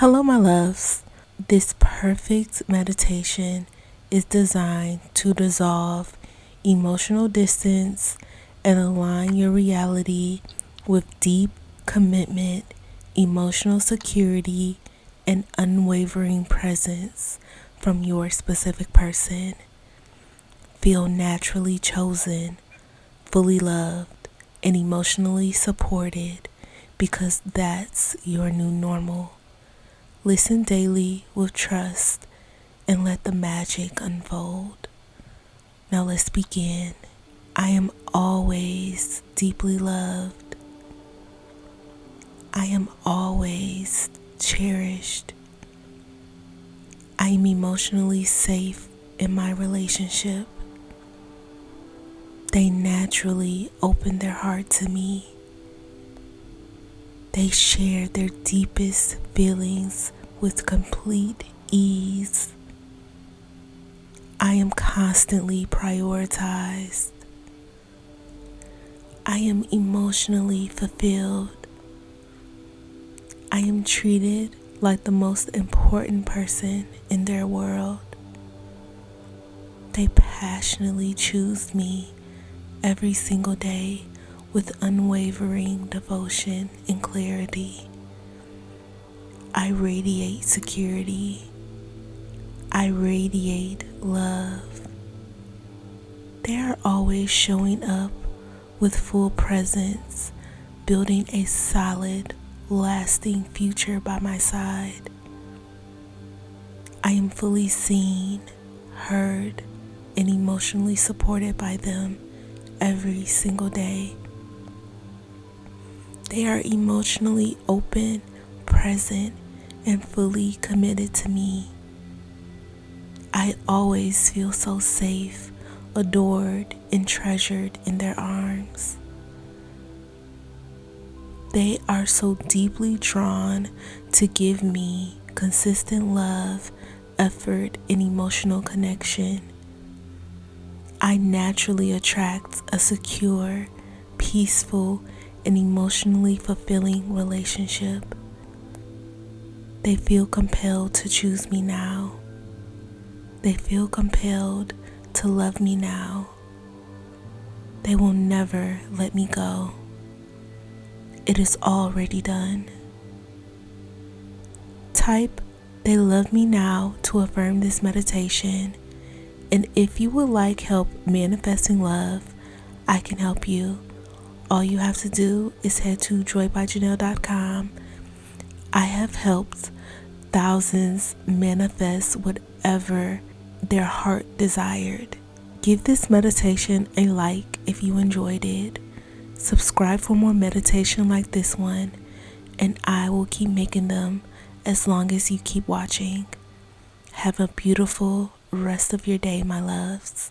Hello, my loves. This perfect meditation is designed to dissolve emotional distance and align your reality with deep commitment, emotional security, and unwavering presence from your specific person. Feel naturally chosen, fully loved, and emotionally supported because that's your new normal. Listen daily with trust and let the magic unfold. Now let's begin. I am always deeply loved. I am always cherished. I am emotionally safe in my relationship. They naturally open their heart to me. They share their deepest feelings with complete ease. I am constantly prioritized. I am emotionally fulfilled. I am treated like the most important person in their world. They passionately choose me every single day with unwavering devotion and clarity. I radiate security. I radiate love. They are always showing up with full presence, building a solid, lasting future by my side. I am fully seen, heard, and emotionally supported by them every single day. They are emotionally open, present, and fully committed to me. I always feel so safe, adored, and treasured in their arms. They are so deeply drawn to give me consistent love, effort, and emotional connection. I naturally attract a secure, peaceful, and emotionally fulfilling relationship. They feel compelled to choose me now. They feel compelled to love me now. They will never let me go. It is already done. Type "they love me now" to affirm this meditation. And if you would like help manifesting love, I can help you. All you have to do is head to joybyjanell.com. I have helped thousands manifest whatever their heart desired. Give this meditation a like if you enjoyed it. Subscribe for more meditation like this one, and I will keep making them as long as you keep watching. Have a beautiful rest of your day, my loves.